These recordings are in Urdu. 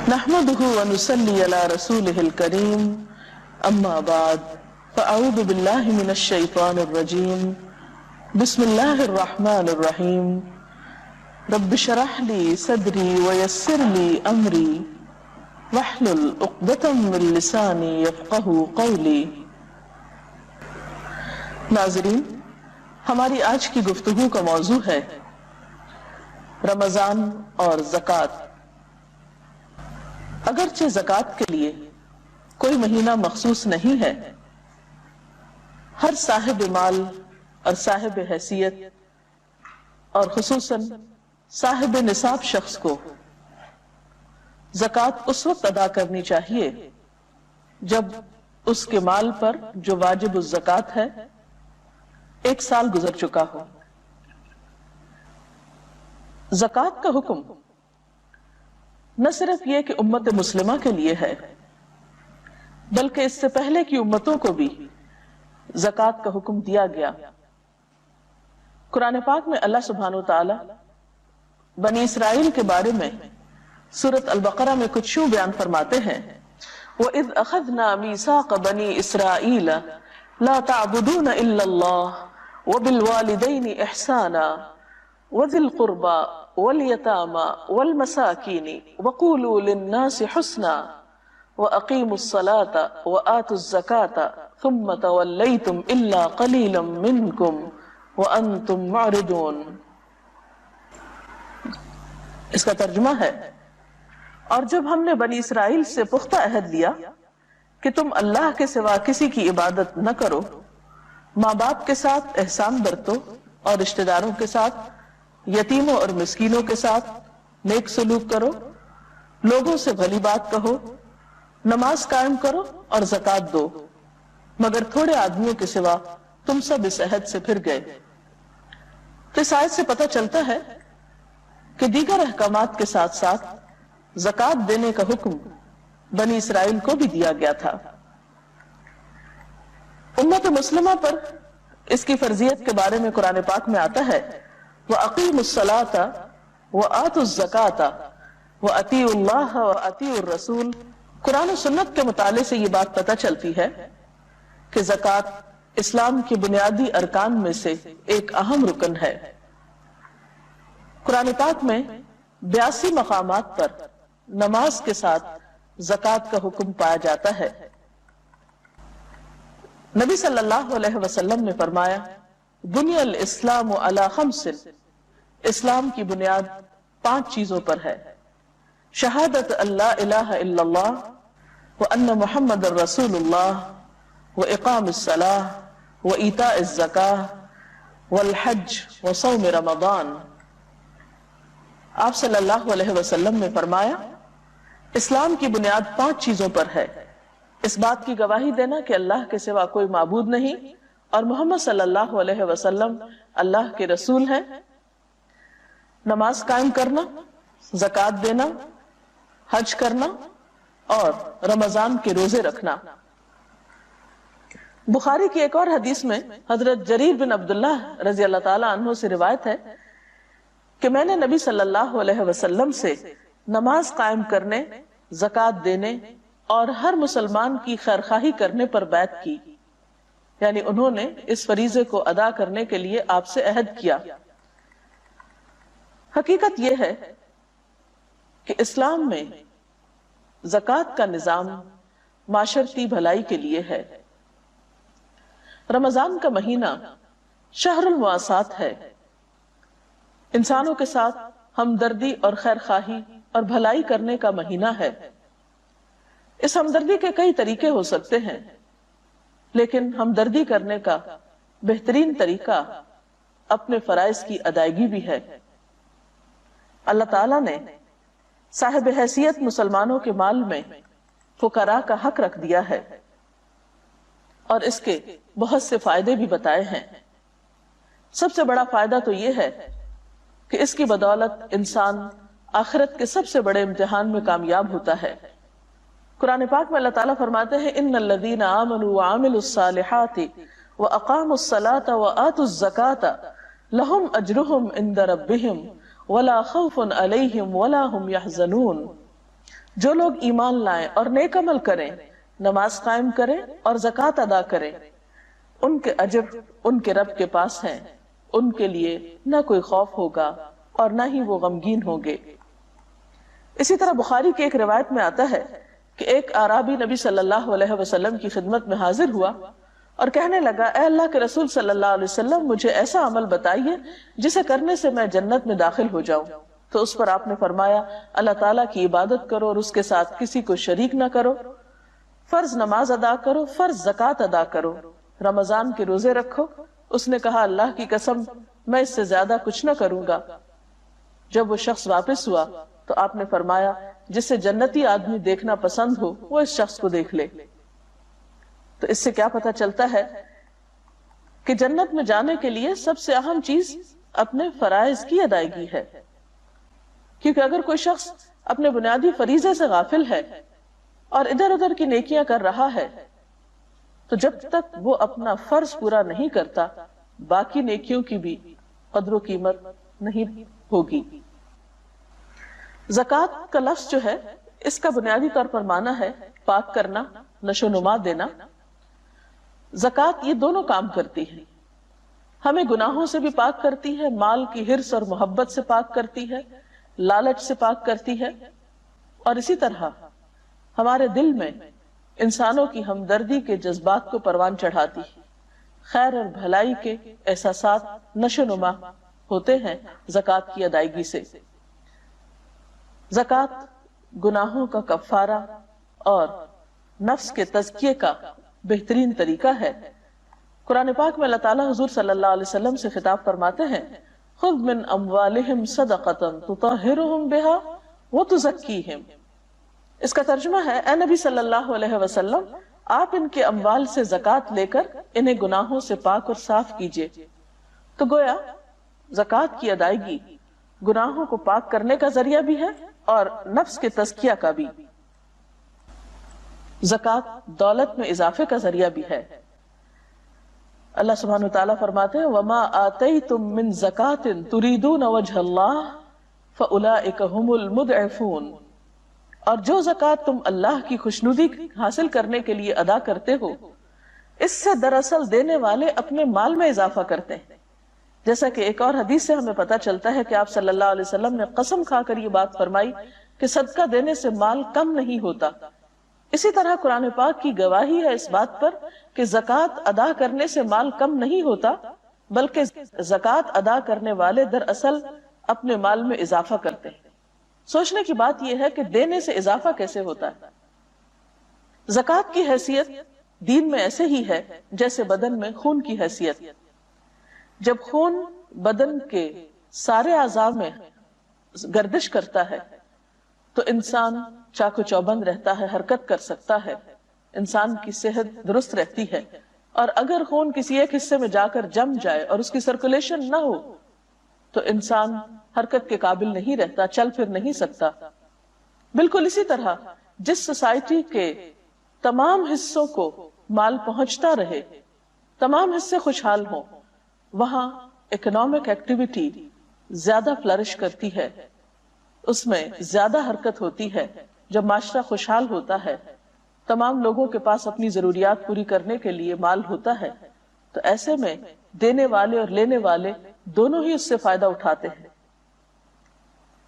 نحمده ونصلي على رسوله الكريم اما بعد فاعوذ بالله من الشيطان الرجيم بسم الله الرحمن الرحيم رب اشرح لي صدري ويسر لي امري واحلل عقدة من لساني يفقهوا قولي۔ ناظرین، ہماری آج کی گفتگو کا موضوع ہے رمضان اور زکوٰۃ۔ اگرچہ زکوٰۃ کے لیے کوئی مہینہ مخصوص نہیں ہے، ہر صاحب مال اور صاحب حیثیت اور خصوصاً صاحب نصاب شخص کو زکوٰۃ اس وقت ادا کرنی چاہیے جب اس کے مال پر جو واجب الزکوٰۃ ہے 1 سال گزر چکا ہو۔ زکوٰۃ کا حکم نہ صرف یہ کہ امت مسلمہ کے لیے ہے، بلکہ اس سے پہلے کی امتوں کو بھی زکوٰۃ کا حکم دیا گیا۔ قرآن پاک میں اللہ سبحانہ وتعالی بنی اسرائیل کے بارے میں سورۃ البقرہ میں کچھ یوں بیان فرماتے ہیں وَإِذْ أَخَذْنَا مِيثَاقَ بَنِي إِسْرَائِيلَ لَا تَعْبُدُونَ إِلَّا اللَّهَ وَبِالْوَالِدَيْنِ إِحْسَانًا وَذِي الْقُرْبَى وَالْيَتَامَى وَالْمَسَاكِينِ وَقُولُوا لِلنَّاسِ حُسْنًا وَأَقِيمُوا الصَّلَاةَ وَآتُوا الزَّكَاةَ ثُمَّ تَوَلَّيْتُمْ إِلَّا قَلِيلًا مِّنكُمْ وَأَنْتُمْ مُعْرِضُونَ۔ اس کا ترجمہ ہے، اور جب ہم نے بنی اسرائیل سے پختہ عہد لیا کہ تم اللہ کے سوا کسی کی عبادت نہ کرو، ماں باپ کے ساتھ احسان برتو اور رشتہ داروں کے ساتھ، یتیموں اور مسکینوں کے ساتھ نیک سلوک کرو، لوگوں سے بھلی بات کہو، نماز قائم کرو اور زکوٰۃ دو، مگر تھوڑے آدمیوں کے سوا تم سب اس عہد سے پھر گئے۔ تو اس آیت سے پتہ چلتا ہے کہ دیگر احکامات کے ساتھ ساتھ زکوٰۃ دینے کا حکم بنی اسرائیل کو بھی دیا گیا تھا۔ امت مسلمہ پر اس کی فرضیت کے بارے میں قرآن پاک میں آتا ہے وَأَقِيمُوا الصَّلَاةَ وَآتُوا الزَّكَاةَ وَأَطِيعُوا اللَّهَ وَأَطِيعُوا الرَّسُولَ۔ قرآن و سنت کے مطالعے سے یہ بات پتہ چلتی ہے کہ زکوٰۃ اسلام کی بنیادی ارکان میں سے ایک اہم رکن ہے۔ قرآن پاک میں 82 مقامات پر نماز کے ساتھ زکوٰۃ کا حکم پایا جاتا ہے۔ نبی صلی اللہ علیہ وسلم نے فرمایا بنی الاسلام علی 5، اسلام کی بنیاد 5 چیزوں پر ہے، شہادت اللہ الہ الا اللہ وان محمد رسول اللہ واقام الصلاۃ وایتاء الزکاۃ والحج وصوم رمضان۔ آپ صلی اللہ علیہ وسلم نے فرمایا اسلام کی بنیاد 5 چیزوں پر ہے، اس بات کی گواہی دینا کہ اللہ کے سوا کوئی معبود نہیں اور محمد صلی اللہ علیہ وسلم اللہ کے رسول ہیں، نماز قائم کرنا، زکوٰۃ دینا، حج کرنا اور رمضان کے روزے رکھنا۔ بخاری کی ایک اور حدیث میں حضرت جریر بن عبداللہ رضی اللہ تعالی عنہ سے روایت ہے کہ میں نے نبی صلی اللہ علیہ وسلم سے نماز قائم کرنے، زکوٰۃ دینے اور ہر مسلمان کی خیرخواہی کرنے پر بیعت کی، یعنی انہوں نے اس فریضے کو ادا کرنے کے لیے آپ سے عہد کیا۔ حقیقت یہ ہے کہ اسلام میں زکوٰۃ کا نظام معاشرتی بھلائی کے لیے ہے۔ رمضان کا مہینہ شہر المواسات ہے، انسانوں کے ساتھ ہمدردی اور خیرخواہی اور بھلائی کرنے کا مہینہ ہے۔ اس ہمدردی کے کئی طریقے ہو سکتے ہیں، لیکن ہمدردی کرنے کا بہترین طریقہ اپنے فرائض کی ادائیگی بھی ہے۔ اللہ تعالیٰ نے صاحب حیثیت مسلمانوں کے مال میں فقراء کا حق رکھ دیا ہے اور اس کے بہت سے فائدے بھی بتائے ہیں۔ سب سے بڑا فائدہ تو یہ ہے کہ اس کی بدولت انسان آخرت کے سب سے بڑے امتحان میں کامیاب ہوتا ہے۔ قرآن پاک میں اللہ تعالیٰ فرماتے ہیں ان الذین آمنوا وعملوا الصالحات واقاموا الصلاة وآتوا الزکاة لہم اجرہم عند ربہم ولا خوف علیہم ولا هم يحزنون۔ جو لوگ ایمان لائیں اور نیک عمل کریں، نماز قائم کریں اور زکوٰۃ ادا کریں، ان کے اجر ان کے رب کے پاس ہیں، ان کے لیے نہ کوئی خوف ہوگا اور نہ ہی وہ غمگین ہوں گے۔ اسی طرح بخاری کی ایک روایت میں آتا ہے کہ ایک اعرابی نبی صلی اللہ علیہ وسلم کی خدمت میں حاضر ہوا اور کہنے لگا، اے اللہ کے رسول صلی اللہ علیہ وسلم، مجھے ایسا عمل بتائیے جسے کرنے سے میں جنت میں داخل ہو جاؤں۔ تو اس پر آپ نے فرمایا، اللہ تعالیٰ کی عبادت کرو اور اس کے ساتھ کسی کو شریک نہ کرو، فرض نماز ادا کرو، فرض زکوٰۃ ادا کرو، رمضان کے روزے رکھو۔ اس نے کہا، اللہ کی قسم میں اس سے زیادہ کچھ نہ کروں گا۔ جب وہ شخص واپس ہوا تو آپ نے فرمایا، جسے جنتی آدمی دیکھنا پسند ہو وہ اس شخص کو دیکھ لے۔ تو اس سے کیا پتہ چلتا ہے کہ جنت میں جانے کے لیے سب سے اہم چیز اپنے فرائض کی ادائیگی ہے، کیونکہ اگر کوئی شخص اپنے بنیادی فریضے سے غافل ہے اور ادھر ادھر کی نیکیاں کر رہا ہے تو جب تک وہ اپنا فرض پورا نہیں کرتا باقی نیکیوں کی بھی قدر و قیمت نہیں ہوگی۔ زکوٰۃ کا لفظ جو ہے اس کا بنیادی طور پر معنی ہے پاک کرنا، نشو نما دینا۔ زکوٰۃ یہ دونوں کام کرتی ہے، ہمیں گناہوں سے بھی پاک کرتی ہے، مال کی حرص اور محبت سے پاک کرتی ہے، لالچ سے پاک کرتی ہے، اور اسی طرح ہمارے دل میں انسانوں کی ہمدردی کے جذبات کو پروان چڑھاتی ہے، خیر اور بھلائی کے احساسات نشو نما ہوتے ہیں زکوٰۃ کی ادائیگی سے۔ زکوٰۃ گناہوں کا کفارہ اور نفس کے تزکیے کا بہترین طریقہ ہے۔ قرآن پاک میں اللہ تعالیٰ حضور صلی اللہ علیہ وسلم سے خطاب فرماتے ہیں، خذ من اموالہم صدقۃ تطہرہم بہا وتزکیہم۔ اس کا ترجمہ ہے، اے نبی صلی اللہ علیہ وسلم، آپ ان کے اموال سے زکوٰۃ لے کر انہیں گناہوں سے پاک اور صاف کیجئے۔ تو گویا زکوٰۃ کی ادائیگی گناہوں کو پاک کرنے کا ذریعہ بھی ہے اور نفس کے تزکیہ کا بھی۔ زکوٰۃ دولت میں اضافے کا ذریعہ بھی ہے۔ اللہ سبحانہ وتعالیٰ فرماتے ہیں، وَمَا آتَيْتُم مِّن زَكَاةٍ تُرِيدُونَ وَجْهَ اللَّهِ فَأُولَئِكَ هُمُ الْمُضْعِفُونَ، اور جو زکوٰۃ تم اللہ کی خوشنودی حاصل کرنے کے لیے ادا کرتے ہو، اس سے دراصل دینے والے اپنے مال میں اضافہ کرتے ہیں۔ جیسا کہ ایک اور حدیث سے ہمیں پتہ چلتا ہے کہ آپ صلی اللہ علیہ وسلم نے قسم کھا کر یہ بات فرمائی کہ صدقہ دینے سے مال کم نہیں ہوتا۔ اسی طرح قرآن پاک کی گواہی ہے اس بات پر کہ زکوٰۃ ادا کرنے سے مال کم نہیں ہوتا، بلکہ زکوٰۃ ادا کرنے والے دراصل اپنے مال میں اضافہ کرتے ہیں۔ سوچنے کی بات یہ ہے کہ دینے سے اضافہ کیسے ہوتا ہے۔ زکوٰۃ کی حیثیت دین میں ایسے ہی ہے جیسے بدن میں خون کی حیثیت۔ جب خون بدن کے سارے اعضاء میں گردش کرتا ہے تو انسان چاق و چوبند رہتا ہے، حرکت کر سکتا ہے، انسان کی صحت درست رہتی ہے۔ اور اگر خون کسی ایک حصے میں جا کر جم جائے اور اس کی سرکولیشن نہ ہو تو انسان حرکت کے قابل نہیں رہتا، چل پھر نہیں سکتا۔ بالکل اسی طرح جس سوسائٹی کے تمام حصوں کو مال پہنچتا رہے، تمام حصے خوشحال ہوں، وہاں اکنامک ایکٹیویٹی زیادہ فلرش کرتی ہے، اس میں زیادہ حرکت ہوتی ہے۔ جب معاشرہ خوشحال ہوتا ہے، تمام لوگوں کے پاس اپنی ضروریات پوری کرنے کے لیے مال ہوتا ہے، تو ایسے میں دینے والے اور لینے والے دونوں ہی اس سے فائدہ اٹھاتے ہیں۔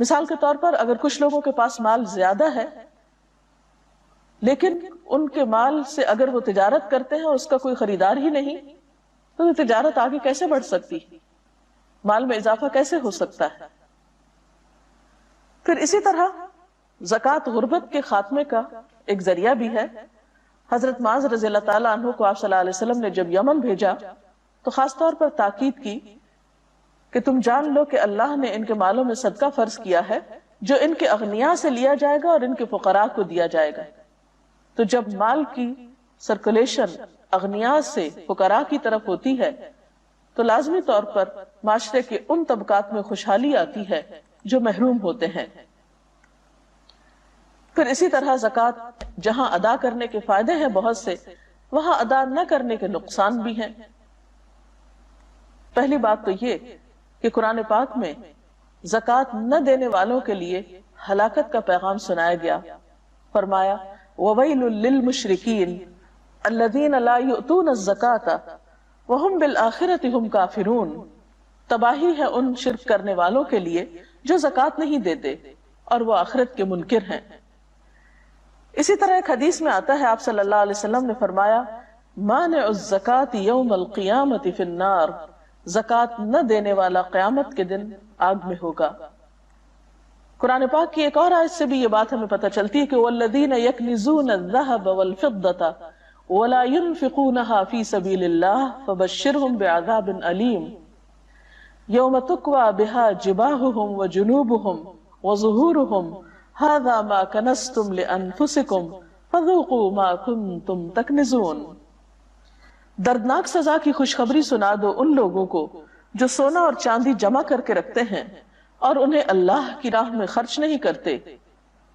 مثال کے طور پر اگر کچھ لوگوں کے پاس مال زیادہ ہے لیکن ان کے مال سے اگر وہ تجارت کرتے ہیں اور اس کا کوئی خریدار ہی نہیں تو تجارت آگے کیسے بڑھ سکتی، مال میں اضافہ کیسے ہو سکتا ہے۔ پھر اسی طرح زکوٰۃ غربت کے خاتمے کا ایک ذریعہ بھی ہے۔ حضرت معاذ رضی اللہ تعالیٰ عنہ کو آپ صلی اللہ علیہ وسلم نے جب یمن بھیجا تو خاص طور پر تاکید کی کہ تم جان لو کہ اللہ نے ان کے مالوں میں صدقہ فرض کیا ہے جو ان کے اغنیاء سے لیا جائے گا اور ان کے فقراء کو دیا جائے گا۔ تو جب مال کی سرکولیشن اغنیاء سے فقراء کی طرف ہوتی ہے تو لازمی طور پر معاشرے کے ان طبقات میں خوشحالی آتی ہے جو محروم ہوتے ہیں۔ پھر اسی طرح زکوٰۃ جہاں ادا کرنے کے فائدے ہیں بہت سے، وہاں ادا نہ کرنے کے نقصان بھی ہیں۔ پہلی بات تو یہ کہ قرآن پاک میں زکوٰۃ نہ دینے والوں کے لیے ہلاکت کا پیغام سنایا گیا فرمایا وَوَيْلٌ لِّلْمُشْرِكِينَ الَّذِينَ لَا يُؤْتُونَ الزَّكَاةَ وَهُمْ بِالْآخِرَةِ هُمْ كَافِرُونَ، تباہی ہے ان شرک کرنے والوں کے لیے جو زکوٰۃ نہیں دیتے اور وہ آخرت کے منکر ہیں۔ اسی طرح ایک حدیث میں آتا ہے، آپ صلی اللہ علیہ وسلم نے فرمایا مانع الزکاة یوم القیامت فی النار، زکوٰۃ نہ دینے والا قیامت کے دن آگ میں ہوگا۔ قرآن پاک کی ایک اور آیت سے بھی یہ بات ہمیں پتہ چلتی ہے کہ وَالَّذِينَ يَكْنِزُونَ الذَّهَبَ وَالْفِضَّةَ وَلَا يُنْفِقُونَهَا فِي سَبِيلِ اللَّهِ فَبَشِّرْهُمْ بِعَذَابٍ أَلِيمٍ يَوْمَ تُكْوَى بِهَا جِبَاهُهُمْ وَجُنُوبُهُمْ وَظُهُورُهُمْ هَذَا مَا كَنَزْتُمْ لِأَنفُسِكُمْ فَذُوقُوا مَا كُنتُمْ تَكْنِزُونَ۔ دردناک سزا کی خوشخبری سنا دو ان لوگوں کو جو سونا اور چاندی جمع کر کے رکھتے ہیں اور انہیں اللہ کی راہ میں خرچ نہیں کرتے،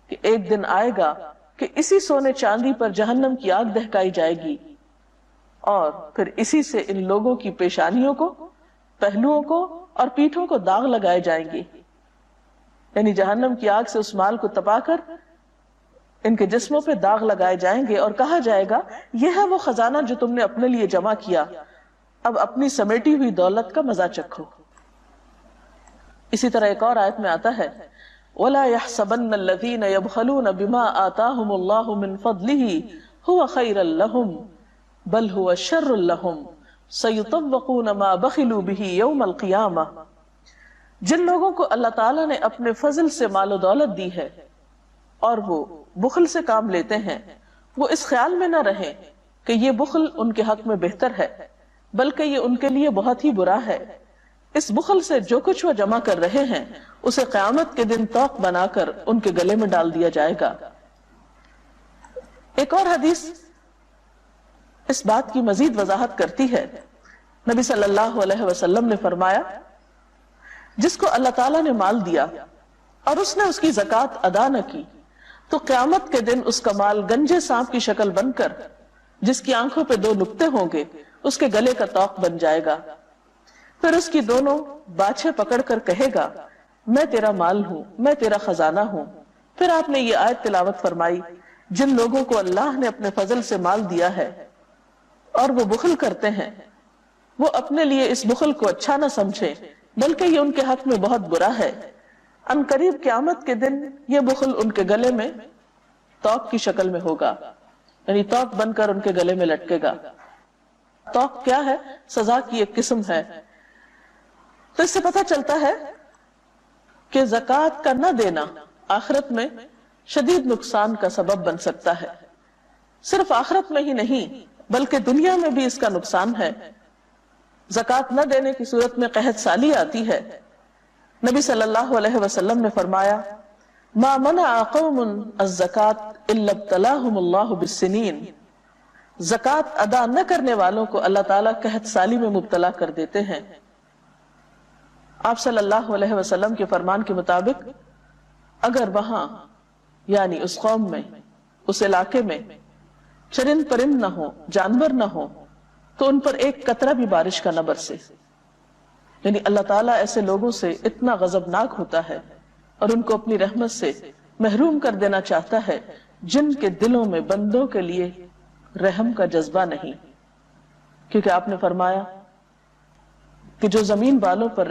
کہ ایک دن آئے گا کہ اسی سونے چاندی پر جہنم کی آگ دہکائی جائے گی، اور پھر اسی سے ان لوگوں کی پیشانیوں کو، پہلوؤں کو اور پیٹھوں کو داغ لگائے جائیں گے، یعنی جہنم کی آگ سے اس مال کو تپا کر ان کے جسموں پہ داغ لگائے جائیں گے اور کہا جائے گا یہ ہے وہ خزانہ جو تم نے اپنے لیے جمع کیا، اب اپنی سمیٹی ہوئی دولت کا مزہ چکھو۔ اسی طرح ایک اور آیت میں آتا ہے وَلَا يَحْسَبَنَّ الَّذِينَ يَبْخَلُونَ بِمَا آتَاهُمُ اللَّهُ مِنْ فَضْلِهِ هُوَ خَيْرًا لَهُمْ بَلْ هُوَ شَرٌّ لَهُمْ سَيُطَوَّقُونَ مَا بَخِلُوا بِهِ يَوْمَ الْقِيَامَةِ۔ جن لوگوں کو اللہ تعالیٰ نے اپنے فضل سے مال و دولت دی ہے اور وہ بخل سے کام لیتے ہیں، وہ اس خیال میں نہ رہیں کہ یہ بخل ان کے حق میں بہتر ہے، بلکہ یہ ان کے لیے بہت ہی برا ہے۔ اس بخل سے جو کچھ وہ جمع کر رہے ہیں اسے قیامت کے دن توق بنا کر ان کے گلے میں ڈال دیا جائے گا۔ ایک اور حدیث اس بات کی مزید وضاحت کرتی ہے۔ نبی صلی اللہ علیہ وسلم نے فرمایا جس کو اللہ تعالیٰ نے مال دیا اور اس نے اس کی زکوٰۃ ادا نہ کی تو قیامت کے دن اس کا مال گنجے سانپ کی شکل بن کر، جس کی آنکھوں پہ 2 نقطے ہوں گے، اس کے گلے کا توق بن جائے گا۔ پھر اس کی دونوں باچھیں پکڑ کر کہے گا میں تیرا مال ہوں، میں تیرا خزانہ ہوں۔ پھر آپ نے یہ آیت تلاوت فرمائی جن لوگوں کو اللہ نے اپنے فضل سے مال دیا ہے اور وہ بخل کرتے ہیں، وہ اپنے لیے اس بخل کو اچھا نہ سمجھیں بلکہ یہ ان کے حق میں بہت برا ہے۔ ان قریب قیامت کے دن یہ بخل ان کے گلے میں توق کی شکل میں ہوگا، یعنی توق بن کر ان کے گلے میں لٹکے گا۔ توق کیا ہے؟ سزا کی ایک قسم ہے۔ تو اس سے پتہ چلتا ہے کہ زکوٰۃ کا نہ دینا آخرت میں شدید نقصان کا سبب بن سکتا ہے۔ صرف آخرت میں ہی نہیں بلکہ دنیا میں بھی اس کا نقصان ہے۔ زکوٰۃ نہ دینے کی صورت میں قحط سالی آتی ہے۔ نبی صلی اللہ علیہ وسلم نے فرمایا ما منع قوم الزکاة الا ابتلاهم اللہ بالسنین، زکوٰۃ ادا نہ کرنے والوں کو اللہ تعالیٰ قحط سالی میں مبتلا کر دیتے ہیں۔ آپ صلی اللہ علیہ وسلم کے فرمان کے مطابق اگر وہاں یعنی اس قوم میں، اس علاقے میں چرند پرند نہ ہو، جانور نہ ہو، تو ان پر ایک قطرہ بھی بارش کا نہ برسے۔ یعنی اللہ تعالیٰ ایسے لوگوں سے اتنا غضبناک ہوتا ہے اور ان کو اپنی رحمت سے محروم کر دینا چاہتا ہے جن کے دلوں میں بندوں کے لیے رحم کا جذبہ نہیں۔ کیونکہ آپ نے فرمایا کہ جو زمین والوں پر